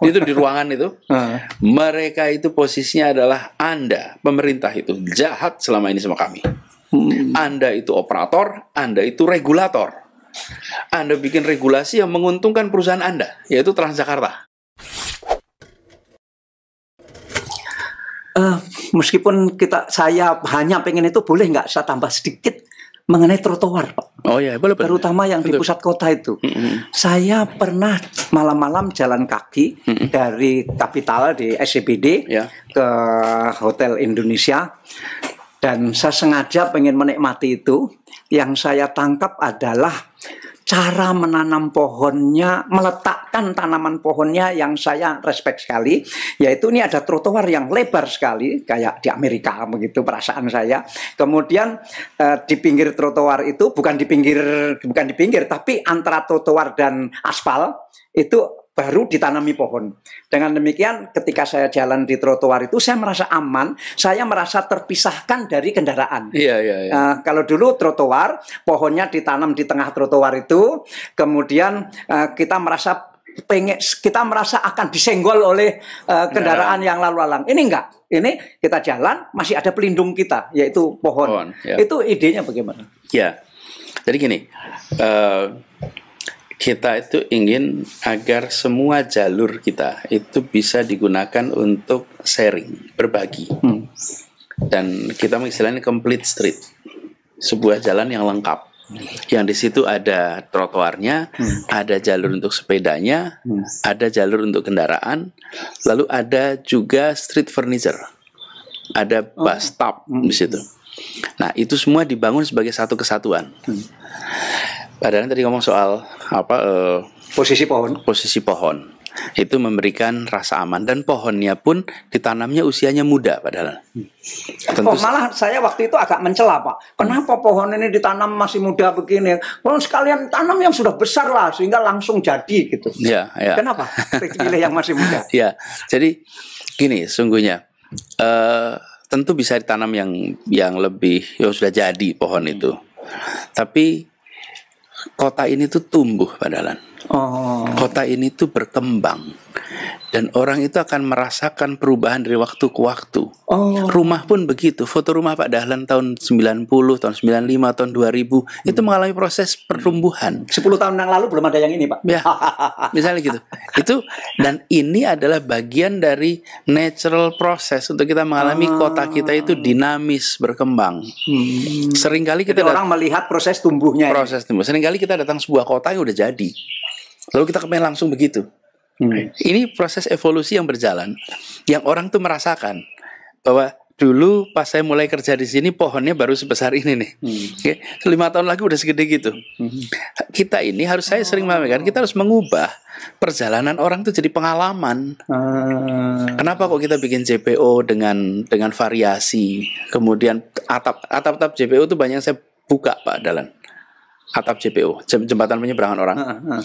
Itu di ruangan itu. Mereka itu posisinya adalah Anda, pemerintah itu jahat selama ini sama kami. Anda itu operator, Anda itu regulator. Anda bikin regulasi yang menguntungkan perusahaan Anda, yaitu Transjakarta. Meskipun saya hanya pengen itu, boleh nggak saya tambah sedikit mengenai trotoar, Pak? Oh ya, boleh. Terutama yang di pusat kota itu. Saya pernah malam-malam jalan kaki dari Kapital di SCBD ke Hotel Indonesia, dan saya sengaja pengen menikmati itu. Yang saya tangkap adalah cara menanam pohonnya, meletakkan tanaman pohonnya yang saya respect sekali, yaitu ini ada trotoar yang lebar sekali, kayak di Amerika begitu perasaan saya. Kemudian di pinggir trotoar itu, bukan di pinggir, tapi antara trotoar dan aspal itu baru ditanami pohon. Dengan demikian ketika saya jalan di trotoar itu saya merasa aman, saya merasa terpisahkan dari kendaraan. Kalau dulu trotoar, pohonnya ditanam di tengah trotoar itu, kemudian kita merasa akan disenggol oleh kendaraan yang lalu lalang. Ini enggak. Ini kita jalan masih ada pelindung kita, yaitu pohon. Itu idenya bagaimana? Ya. Jadi gini, kita itu ingin agar semua jalur kita itu bisa digunakan untuk sharing, berbagi. Dan kita mengistilahnya complete street, sebuah jalan yang lengkap. Yang di situ ada trotoarnya, ada jalur untuk sepedanya, ada jalur untuk kendaraan, lalu ada juga street furniture, ada bus stop di situ. Nah, itu semua dibangun sebagai satu kesatuan. Padahal tadi ngomong soal posisi pohon itu memberikan rasa aman, dan pohonnya pun ditanamnya usianya muda padahal. Malah saya waktu itu agak mencela, Pak. Kenapa pohon ini ditanam masih muda begini? Kalau sekalian tanam yang sudah besar lah, sehingga langsung jadi gitu. Kenapa pilih yang masih muda? Jadi gini, sungguhnya tentu bisa ditanam yang lebih sudah jadi pohon itu, tapi kota ini tuh tumbuh padahal. Kota ini tuh berkembang, dan orang itu akan merasakan perubahan dari waktu ke waktu. Rumah pun begitu. Foto rumah Pak Dahlan tahun 90, tahun 95, tahun 2000 itu mengalami proses pertumbuhan. 10 tahun yang lalu belum ada yang ini, Pak. Misalnya gitu. Dan ini adalah bagian dari natural process untuk kita mengalami kota kita itu dinamis, berkembang. Seringkali kita orang melihat proses tumbuhnya. Seringkali kita datang sebuah kota yang udah jadi, lalu kita kepengen langsung begitu. Ini proses evolusi yang berjalan, yang orang tuh merasakan bahwa dulu pas saya mulai kerja di sini pohonnya baru sebesar ini nih. 5 tahun lagi udah segede gitu. Kita ini saya sering mengatakan kita harus mengubah perjalanan orang tuh jadi pengalaman. Kenapa kok kita bikin JPO dengan variasi, kemudian atap JPO tuh banyak saya buka Pak Dahlan. Atap JPO, jembatan penyeberangan orang,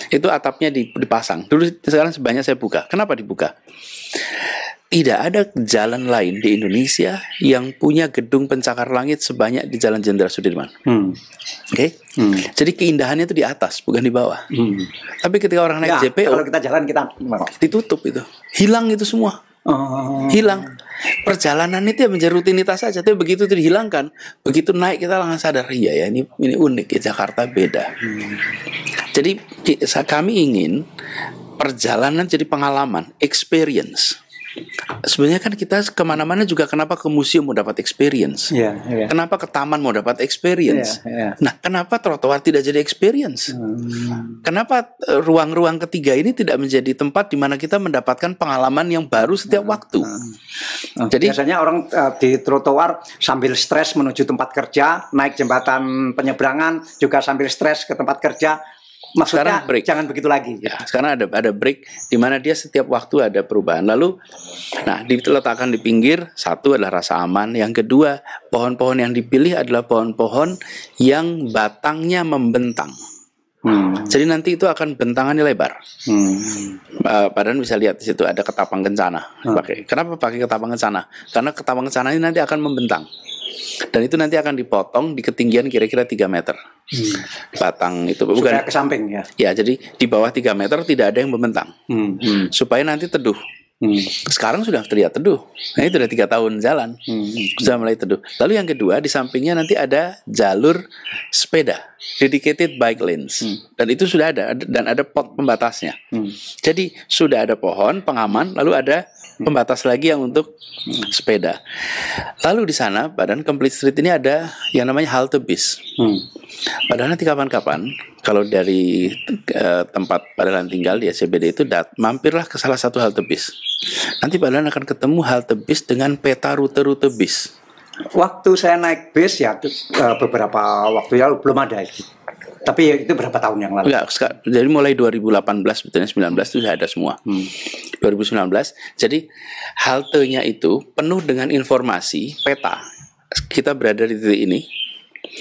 itu atapnya dipasang. Dulu, sekarang sebanyak saya buka. Kenapa dibuka? Tidak ada jalan lain di Indonesia yang punya gedung pencakar langit sebanyak di Jalan Jenderal Sudirman. Jadi keindahannya itu di atas, bukan di bawah. Tapi ketika orang naik JPO, kalau kita jalan kita ditutup itu, hilang itu semua. Hilang. Perjalanan itu ya menjadi rutinitas saja. Tapi begitu itu dihilangkan, begitu naik kita langsung sadar, ini unik ya, Jakarta beda. Jadi kami ingin perjalanan jadi pengalaman, experience. Sebenarnya kan kita kemana-mana juga, kenapa ke museum mau dapat experience, kenapa ke taman mau dapat experience. Nah, kenapa trotoar tidak jadi experience? Kenapa ruang-ruang ketiga ini tidak menjadi tempat di mana kita mendapatkan pengalaman yang baru setiap waktu? Jadi biasanya orang di trotoar sambil stres menuju tempat kerja, naik jembatan penyeberangan juga sambil stres ke tempat kerja. Maksudnya break. Jangan begitu lagi. Sekarang ada break di mana dia setiap waktu ada perubahan. Lalu, diletakkan di pinggir. Satu adalah rasa aman. Yang kedua, pohon-pohon yang dipilih adalah pohon-pohon yang batangnya membentang. Jadi nanti itu akan bentangannya lebar. Padahal bisa lihat di situ ada ketapang kencana. Kenapa pakai ketapang kencana? Karena ketapang kencana ini nanti akan membentang. Dan itu nanti akan dipotong di ketinggian kira-kira 3 meter. Batang itu Sudah bukan ke samping ya. Ya, jadi di bawah 3 meter tidak ada yang membentang. Supaya nanti teduh. Sekarang sudah terlihat teduh. Nah, itu udah 3 tahun jalan. Sudah mulai teduh. Lalu yang kedua, di sampingnya nanti ada jalur sepeda, dedicated bike lanes. Dan itu sudah ada, dan ada pot pembatasnya. Jadi sudah ada pohon pengaman, lalu ada pembatas lagi yang untuk sepeda. Lalu di sana Badan Complete Street ini ada yang namanya halte bis. Padahal nanti kapan-kapan kalau dari tempat Badan tinggal di SCBD itu mampirlah ke salah satu halte bis. Nanti Badan akan ketemu halte bis dengan peta rute-rute bis. Waktu saya naik bis ya beberapa waktu lalu belum ada itu. Tapi ya, itu berapa tahun yang lalu? Enggak, jadi mulai 2018 sebetulnya 19 itu sudah ada semua. 2019. Jadi haltenya itu penuh dengan informasi peta. Kita berada di titik ini.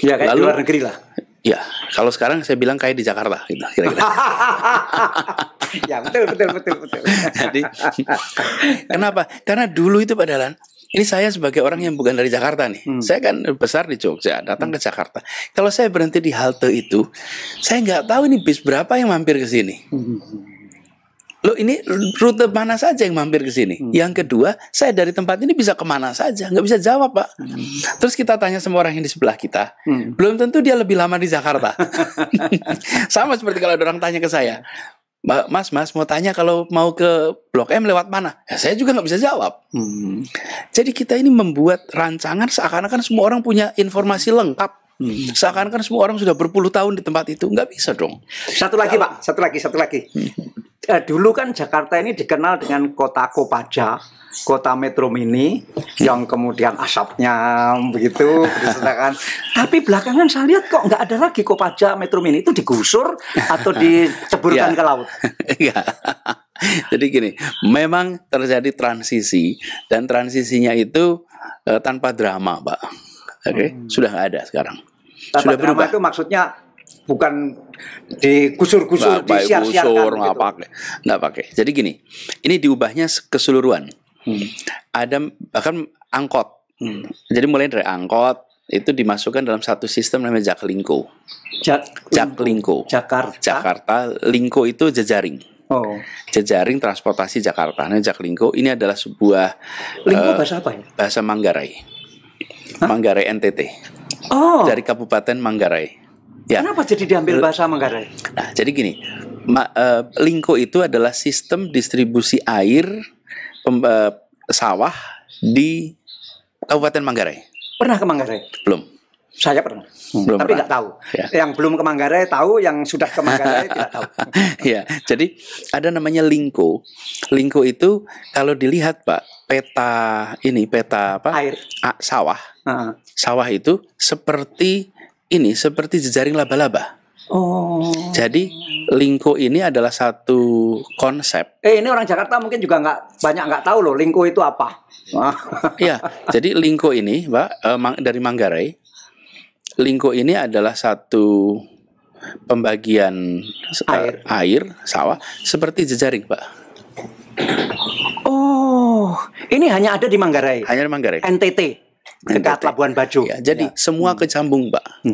Ya kayak lalu, di luar negeri lah. Ya, kalau sekarang saya bilang kayak di Jakarta gitu kira-kira. Ya betul. Jadi kenapa? Karena dulu itu padahal ini saya sebagai orang yang bukan dari Jakarta nih. Saya kan besar di Jogja, datang ke Jakarta. Kalau saya berhenti di halte itu, saya nggak tahu ini bis berapa yang mampir ke sini. Loh, ini rute mana saja yang mampir ke sini. Yang kedua, saya dari tempat ini bisa kemana saja, nggak bisa jawab, Pak. Terus kita tanya semua orang yang di sebelah kita, belum tentu dia lebih lama di Jakarta. Sama seperti kalau ada orang tanya ke saya, Mas mau tanya kalau mau ke Blok M lewat mana? Ya, saya juga nggak bisa jawab. Jadi kita ini membuat rancangan seakan-akan semua orang punya informasi lengkap. Seakan-akan semua orang sudah berpuluh tahun di tempat itu. Nggak bisa dong. Satu lagi Pak, satu lagi. Dulu kan Jakarta ini dikenal dengan kota Kopaja, kota metro mini, yang kemudian asapnya begitu berserakan. Tapi belakangan saya lihat kok nggak ada lagi Kopaja metro mini, itu digusur atau diceburkan ke laut. Iya. Jadi gini, memang terjadi transisi, dan transisinya itu tanpa drama, Pak. Oke, sudah nggak ada sekarang. Tanpa sudah berubah. itu maksudnya bukan digusur-gusur, disiar-siarkan gitu. Nggak pakai. Jadi gini, ini diubahnya keseluruhan. Ada bahkan angkot. Jadi mulai dari angkot itu dimasukkan dalam satu sistem namanya Jaklingko. Jaklingko. Jakarta. Lingko itu jejaring. Jejaring transportasi Jakarta. Nah, Jaklingko ini adalah sebuah Lingko bahasa apa ya? Bahasa Manggarai. Manggarai NTT. Dari Kabupaten Manggarai. Ya. Kenapa jadi diambil bahasa Manggarai? Nah, jadi gini, Lingko itu adalah sistem distribusi air sawah di Kabupaten Manggarai. Pernah ke Manggarai? Belum. Saya pernah. Belum tapi pernah. nggak tahu. Ya. Yang belum ke Manggarai tahu, yang sudah ke Manggarai tidak tahu. Ya, jadi ada namanya Lingko. Lingko itu kalau dilihat Pak, peta apa? Air. Sawah. Sawah itu seperti jejaring laba-laba. Jadi Lingko ini adalah satu konsep. Ini orang Jakarta mungkin juga nggak tahu loh Lingko itu apa. Iya, jadi Lingko ini, Pak, dari Manggarai. Lingko ini adalah satu pembagian air sawah seperti jejaring, Pak. Ini hanya ada di Manggarai. Hanya di Manggarai. NTT. Dekat Labuan Bajo. Ya, jadi semua kecambung, Pak.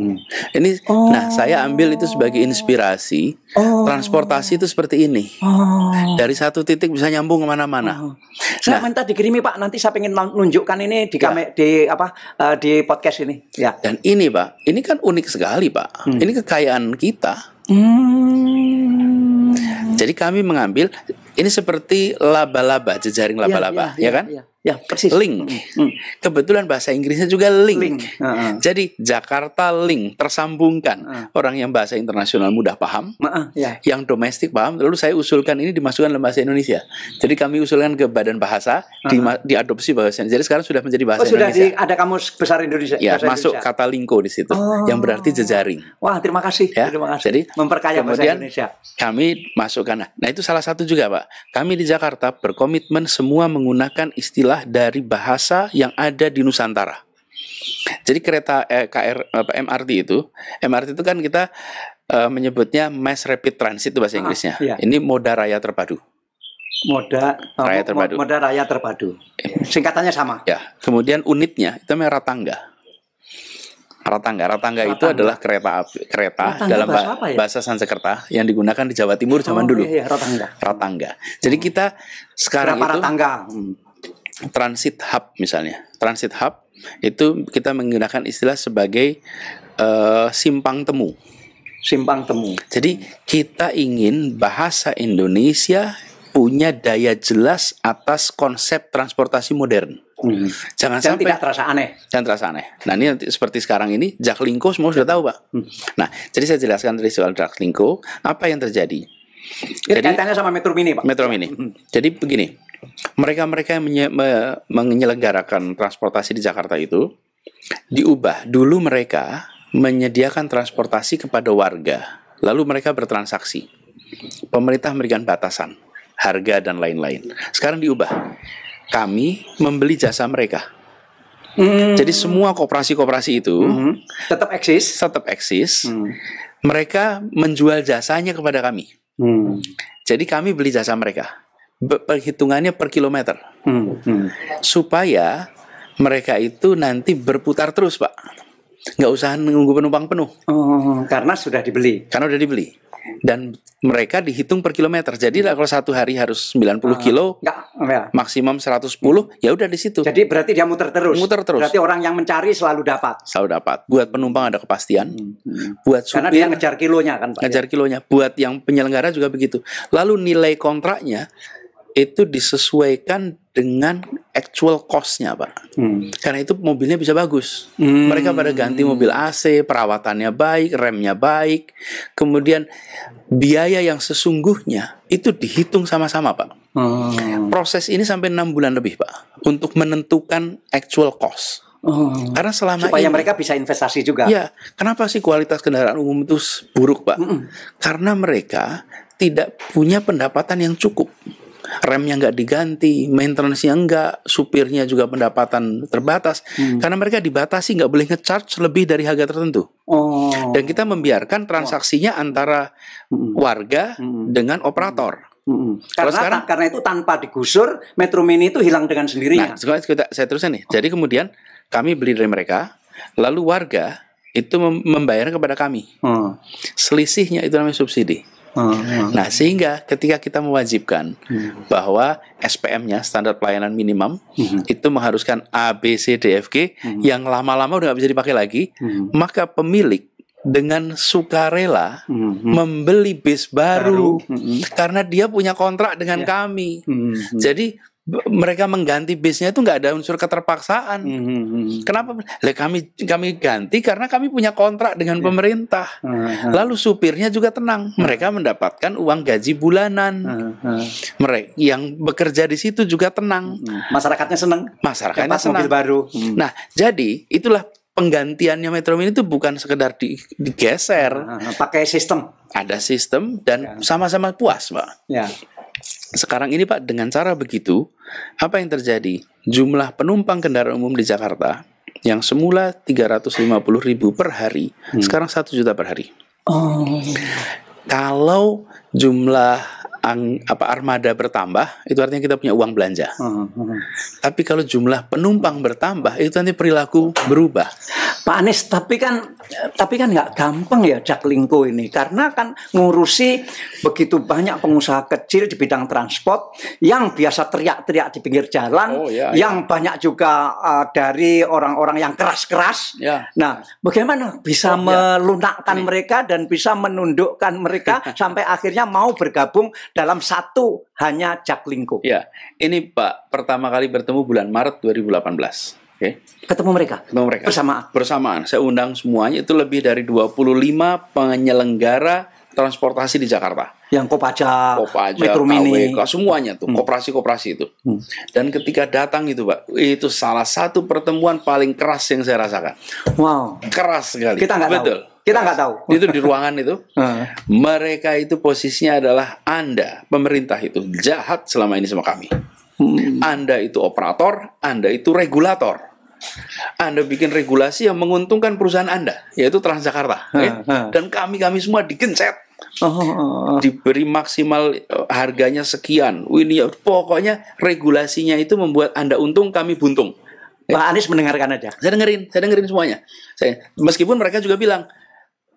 Ini, nah saya ambil itu sebagai inspirasi. Transportasi itu seperti ini. Dari satu titik bisa nyambung kemana-mana. Saya minta dikirimi Pak. Nanti saya ingin menunjukkan ini di podcast ini. Ya. Dan ini Pak, ini kan unik sekali Pak. Ini kekayaan kita. Jadi kami mengambil ini seperti laba-laba, jejaring laba-laba, ya kan? Ya, persis. Link. Kebetulan bahasa Inggrisnya juga link. Jadi Jakarta link, tersambungkan. Orang yang bahasa internasional mudah paham, yang domestik paham. Lalu saya usulkan ini dimasukkan dalam bahasa Indonesia. Jadi kami usulkan ke Badan Bahasa, diadopsi bahasa Indonesia. Jadi sekarang sudah menjadi bahasa Indonesia. Sudah ada kamus besar Indonesia. Ya, masuk Indonesia. Kata lingko di situ, yang berarti jejaring. Wah, terima kasih. Ya? Terima kasih. Jadi memperkaya bahasa Indonesia. Kami masukkan. Nah, itu salah satu juga, Pak. Kami di Jakarta berkomitmen semua menggunakan istilah dari bahasa yang ada di Nusantara. Jadi kereta MRT itu kan kita menyebutnya Mass Rapid Transit itu bahasa Inggrisnya. Ini moda raya terpadu. Moda raya terpadu. Singkatannya sama. Ya. Kemudian unitnya itu merah tangga. Ratangga itu adalah kereta dalam bahasa Sanskerta yang digunakan di Jawa Timur zaman dulu. Iya, Ratangga. Jadi kita sekarang itu ratangga. Transit hub misalnya. Transit hub itu kita menggunakan istilah sebagai simpang temu. Simpang temu. Jadi kita ingin bahasa Indonesia punya daya jelas atas konsep transportasi modern. Jangan sampai tidak terasa aneh. Jangan terasa aneh. Nah ini nanti seperti sekarang ini Jaklingko semua sudah tahu Pak. Nah jadi saya jelaskan dari soal Jaklingko apa yang terjadi. Jadi kaitannya sama Metro Mini Pak. Metro Mini. Jadi begini, mereka yang menyelenggarakan transportasi di Jakarta itu diubah. Dulu mereka menyediakan transportasi kepada warga, lalu mereka bertransaksi. Pemerintah memberikan batasan harga dan lain-lain. Sekarang diubah. Kami membeli jasa mereka. Jadi semua koperasi-koperasi itu tetap eksis. Mereka menjual jasanya kepada kami. Jadi kami beli jasa mereka. Perhitungannya per kilometer. Supaya mereka itu nanti berputar terus, Pak. Nggak usah nunggu penumpang penuh. Karena sudah dibeli. Dan mereka dihitung per kilometer. Jadi kalau satu hari harus 90 kilo, maksimum 110, ya udah di situ. Jadi berarti dia muter terus. Berarti orang yang mencari selalu dapat. Buat penumpang ada kepastian. Buat supir, karena dia ngejar kilonya kan, Pak. Ngejar kilonya. Buat yang penyelenggara juga begitu. Lalu nilai kontraknya itu disesuaikan dengan actual cost-nya, Pak. Karena itu mobilnya bisa bagus. Mereka pada ganti mobil AC, perawatannya baik, remnya baik. Kemudian biaya yang sesungguhnya itu dihitung sama-sama, Pak. Proses ini sampai 6 bulan lebih, Pak, untuk menentukan actual cost. Karena selama supaya ini mereka bisa investasi juga. Ya, kenapa sih kualitas kendaraan umum itu buruk, Pak? Karena mereka tidak punya pendapatan yang cukup. Remnya nggak diganti, maintenance-nya enggak, supirnya juga pendapatan terbatas. Karena mereka dibatasi nggak boleh nge-charge lebih dari harga tertentu. Dan kita membiarkan transaksinya antara warga dengan operator. Karena itu tanpa digusur, Metro Mini itu hilang dengan sendirinya. Nah, saya teruskan nih. Jadi kemudian kami beli dari mereka, lalu warga itu membayar kepada kami. Selisihnya itu namanya subsidi. Nah, sehingga ketika kita mewajibkan bahwa SPM-nya, standar pelayanan minimum, itu mengharuskan A, B, C, D, F, G, yang lama-lama udah nggak bisa dipakai lagi, maka pemilik dengan sukarela membeli bis baru. Karena dia punya kontrak dengan kami. Jadi mereka mengganti bisnya itu nggak ada unsur keterpaksaan. Kenapa? Kami ganti karena kami punya kontrak dengan pemerintah. Lalu supirnya juga tenang, mereka mendapatkan uang gaji bulanan. Mereka yang bekerja di situ juga tenang. Masyarakatnya senang. Masyarakatnya senang. Mobil baru. Nah, jadi itulah penggantiannya Metro Mini itu bukan sekedar digeser. Pakai sistem. Ada sistem dan sama-sama puas, Pak. Ya. Sekarang ini Pak, dengan cara begitu, apa yang terjadi? Jumlah penumpang kendaraan umum di Jakarta yang semula 350.000 per hari, sekarang 1 juta per hari. Kalau jumlah armada bertambah, itu artinya kita punya uang belanja. Tapi kalau jumlah penumpang bertambah, itu nanti perilaku berubah. Pak Anies, tapi kan nggak gampang ya Jaklingko ini, karena kan ngurusi begitu banyak pengusaha kecil di bidang transport yang biasa teriak-teriak di pinggir jalan, yang banyak juga dari orang-orang yang keras-keras. Nah, bagaimana bisa melunakkan mereka dan bisa menundukkan mereka sampai akhirnya mau bergabung dalam satu hanya Jaklingko? Ya, ini Pak pertama kali bertemu bulan Maret 2018. Ketemu mereka bersamaan. Saya undang semuanya, itu lebih dari 25 penyelenggara transportasi di Jakarta. Yang Kopaja, Metro Mini, semuanya tuh, koperasi-koperasi itu. Dan ketika datang itu, Pak, itu salah satu pertemuan paling keras yang saya rasakan. Wow, keras sekali. Kita nggak tahu. Itu di ruangan itu. Mereka itu posisinya adalah Anda, pemerintah itu jahat selama ini sama kami. Anda itu operator, Anda itu regulator. Anda bikin regulasi yang menguntungkan perusahaan Anda, yaitu Transjakarta. Dan kami semua digencet. Diberi maksimal harganya sekian. Ini pokoknya regulasinya itu membuat Anda untung, kami buntung. Pak Anies mendengarkan aja. Saya dengerin semuanya. Meskipun mereka juga bilang,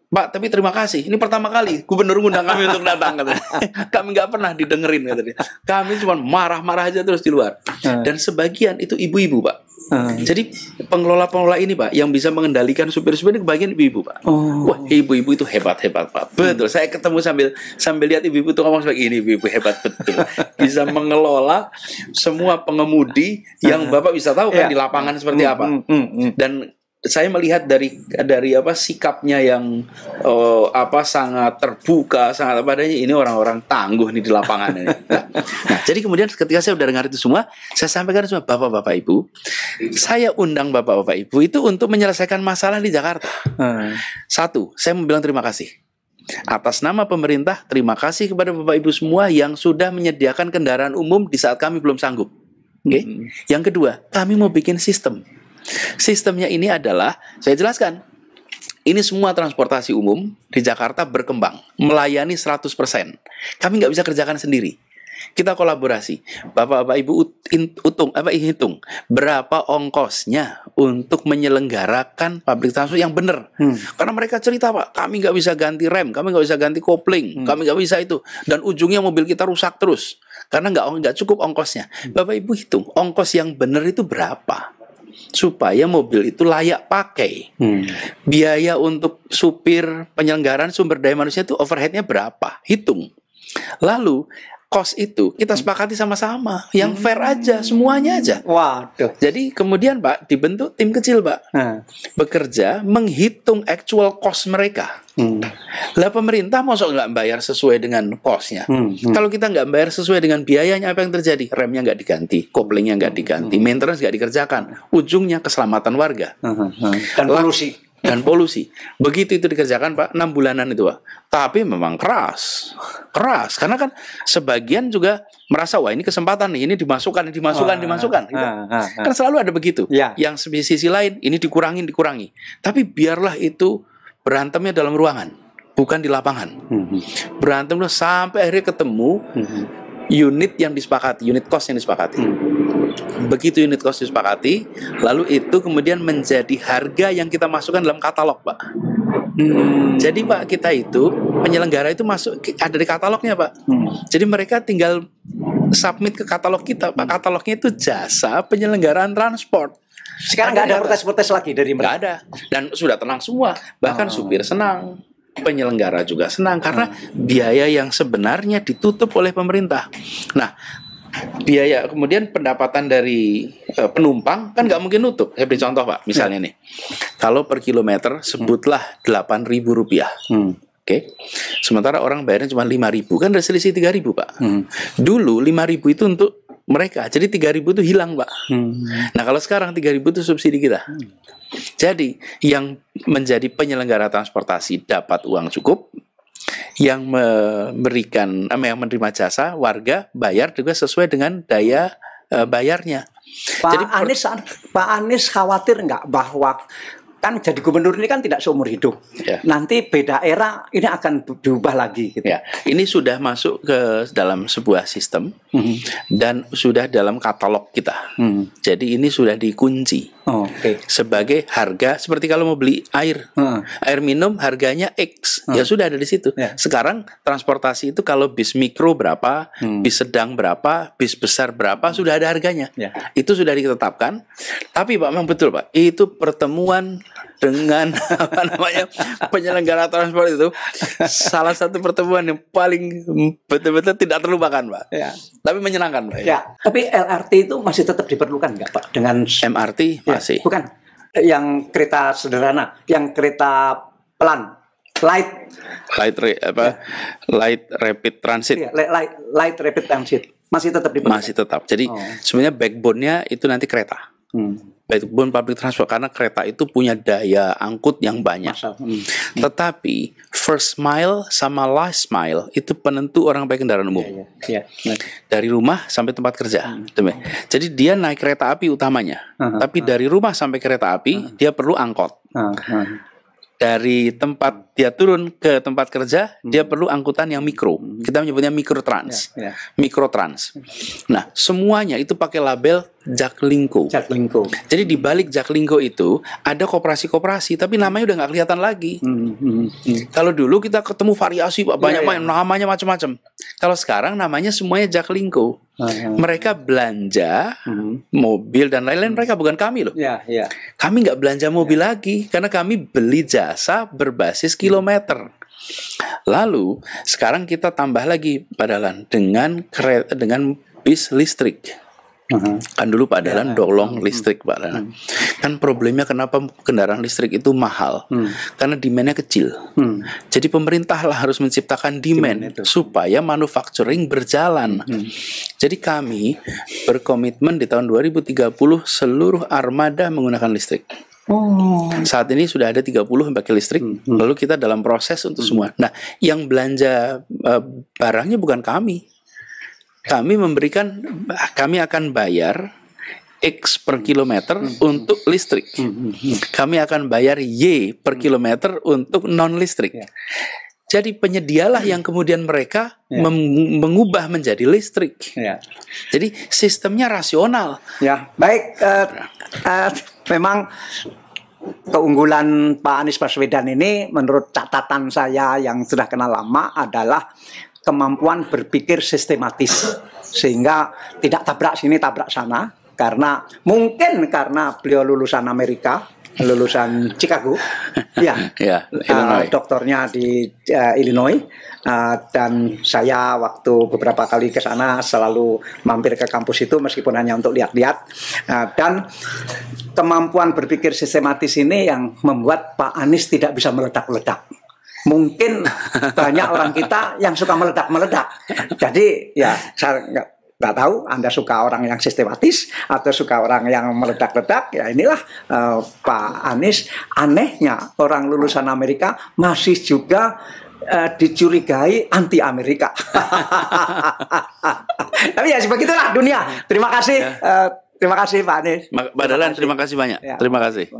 Pak, tapi terima kasih. Ini pertama kali gubernur ngundang kami untuk datang, katanya. Kami nggak pernah didengerin, katanya. Kami cuma marah-marah aja terus di luar. Dan sebagian itu ibu-ibu, Pak. Jadi pengelola-pengelola ini, Pak, yang bisa mengendalikan supir-supir ini kebagian ibu-ibu, Pak. Wah, ibu-ibu itu hebat, Pak. Betul. Saya ketemu sambil lihat ibu-ibu itu ngomong seperti ini, ibu-ibu hebat betul. Bisa mengelola semua pengemudi yang Bapak bisa tahu kan di lapangan seperti apa. Dan saya melihat dari sikapnya yang sangat terbuka, sangat adanya, ini orang-orang tangguh nih di lapangan ini. Nah, jadi kemudian ketika saya udah dengar itu semua, saya sampaikan semua, Bapak-bapak Ibu, saya undang Bapak-bapak Ibu itu untuk menyelesaikan masalah di Jakarta. Satu, saya mau bilang terima kasih. Atas nama pemerintah, terima kasih kepada Bapak Ibu semua yang sudah menyediakan kendaraan umum di saat kami belum sanggup. Yang kedua, kami mau bikin sistem. Sistemnya ini adalah, saya jelaskan, ini semua transportasi umum di Jakarta berkembang, melayani 100%. Kami nggak bisa kerjakan sendiri. Kita kolaborasi. Bapak-bapak Ibu hitung berapa ongkosnya untuk menyelenggarakan public transport yang benar. Karena mereka cerita, Pak, kami nggak bisa ganti rem, kami nggak bisa ganti kopling, kami nggak bisa itu. Dan ujungnya mobil kita rusak terus karena nggak cukup ongkosnya. Bapak Ibu hitung ongkos yang benar itu berapa, supaya mobil itu layak pakai. Biaya untuk supir, penyelenggaraan sumber daya manusia itu overheadnya berapa, hitung. Lalu cost itu kita sepakati sama-sama, yang fair aja, semuanya aja. Waduh. Jadi kemudian, Pak, dibentuk tim kecil, Pak, bekerja menghitung actual cost mereka. Lah pemerintah masa nggak bayar sesuai dengan cost-nya? Kalau kita nggak bayar sesuai dengan biayanya, apa yang terjadi? Remnya nggak diganti, koplingnya nggak diganti, maintenance nggak dikerjakan. Ujungnya keselamatan warga. Dan polusi. Begitu itu dikerjakan, Pak, 6 bulanan itu, Pak. Tapi memang keras. Karena kan sebagian juga merasa, wah ini kesempatan nih, ini dimasukkan. Gitu. Kan selalu ada begitu. Yang sisi lain, ini dikurangi. Tapi biarlah itu berantemnya dalam ruangan, bukan di lapangan. Berantemnya sampai akhirnya ketemu unit yang disepakati, unit cost yang disepakati. Begitu unit cost disepakati, lalu itu kemudian menjadi harga yang kita masukkan dalam katalog, Pak. Jadi, Pak, kita itu penyelenggara itu masuk ada di katalognya, Pak. Jadi mereka tinggal submit ke katalog kita, Pak. Katalognya itu jasa penyelenggaraan transport. Sekarang nggak ada protes-protes lagi dari mereka. Nggak ada, dan sudah tenang semua. Bahkan supir senang, penyelenggara juga senang karena biaya yang sebenarnya ditutup oleh pemerintah. Nah, biaya kemudian pendapatan dari penumpang kan nggak mungkin nutup. Saya beri contoh, Pak, misalnya nih, kalau per kilometer sebutlah Rp8.000, oke. Sementara orang bayarnya cuma 5.000, kan ada selisih 3.000, Pak. Dulu 5.000 itu untuk mereka, jadi 3.000 itu hilang, Pak. Nah, kalau sekarang 3.000 itu subsidi kita. Jadi yang menjadi penyelenggara transportasi dapat uang cukup, yang memberikan yang menerima jasa warga bayar juga sesuai dengan daya bayarnya. Pak Anies khawatir nggak bahwa kan jadi gubernur ini kan tidak seumur hidup. Nanti beda era ini akan diubah lagi gitu. Ini sudah masuk ke dalam sebuah sistem dan sudah dalam katalog kita. Jadi ini sudah dikunci sebagai harga, seperti kalau mau beli air minum harganya X, ya sudah ada di situ. Sekarang transportasi itu kalau bis mikro berapa, bis sedang berapa, bis besar berapa, sudah ada harganya. Itu sudah ditetapkan. Tapi, Pak, memang betul, Pak, itu pertemuan dengan penyelenggara transport itu salah satu pertemuan yang paling betul-betul tidak terlupakan, Pak. Tapi menyenangkan, Pak. Tapi LRT itu masih tetap diperlukan nggak, Pak? Dengan MRT masih. Bukan yang kereta sederhana, yang kereta pelan, light rapid transit. Light rapid transit masih tetap diperlukan. Masih tetap. Jadi sebenarnya backbone-nya itu nanti kereta. Backbone public transport, karena kereta itu punya daya angkut yang banyak. Tetapi first mile sama last mile itu penentu orang pakai kendaraan umum. Dari rumah sampai tempat kerja. Jadi dia naik kereta api utamanya. Tapi dari rumah sampai kereta api dia perlu angkot. Dari tempat dia turun ke tempat kerja, dia perlu angkutan yang mikro. Kita menyebutnya mikrotrans. Mikrotrans. Nah, semuanya itu pakai label Jaklingko. Jaklingko. Jadi di balik Jaklingko itu ada koperasi-koperasi, tapi namanya udah nggak kelihatan lagi. Kalau dulu kita ketemu variasi banyak namanya macam-macam. Kalau sekarang namanya semuanya Jaklingko. Mereka belanja mobil dan lain-lain, mereka bukan kami loh. Kami nggak belanja mobil lagi karena kami beli jasa berbasis kilometer. Lalu sekarang kita tambah lagi Pak Dahlan dengan bis listrik. Kan dulu Pak Dahlan dolong listrik Pak Dahlan. Kan problemnya kenapa kendaraan listrik itu mahal? Karena demandnya kecil. Jadi pemerintah lah harus menciptakan demand supaya manufacturing berjalan. Jadi kami berkomitmen di tahun 2030 seluruh armada menggunakan listrik. Saat ini sudah ada 30 yang pakai listrik. Lalu kita dalam proses untuk semua. Nah, yang belanja barangnya bukan kami. Kami akan bayar X per kilometer untuk listrik. Kami akan bayar Y per kilometer untuk non listrik. Jadi penyedialah yang kemudian mereka mengubah menjadi listrik. Jadi sistemnya rasional. Ya, baik. Memang keunggulan Pak Anies Baswedan ini menurut catatan saya yang sudah kenal lama adalah kemampuan berpikir sistematis, sehingga tidak tabrak sini tabrak sana, karena mungkin karena beliau lulusan Amerika, lulusan Chicago, doktornya di Illinois, dan saya waktu beberapa kali ke sana selalu mampir ke kampus itu meskipun hanya untuk lihat-lihat, dan kemampuan berpikir sistematis ini yang membuat Pak Anies tidak bisa meledak-ledak. Mungkin banyak orang kita yang suka meledak-meledak. Jadi ya saya nggak tahu Anda suka orang yang sistematis atau suka orang yang meledak-ledak. Ya inilah Pak Anies. Anehnya orang lulusan Amerika masih juga dicurigai anti Amerika. Tapi ya sebegitulah dunia. Terima kasih. Terima kasih Pak Anies. Pak Dahlan, terima kasih banyak. Terima kasih.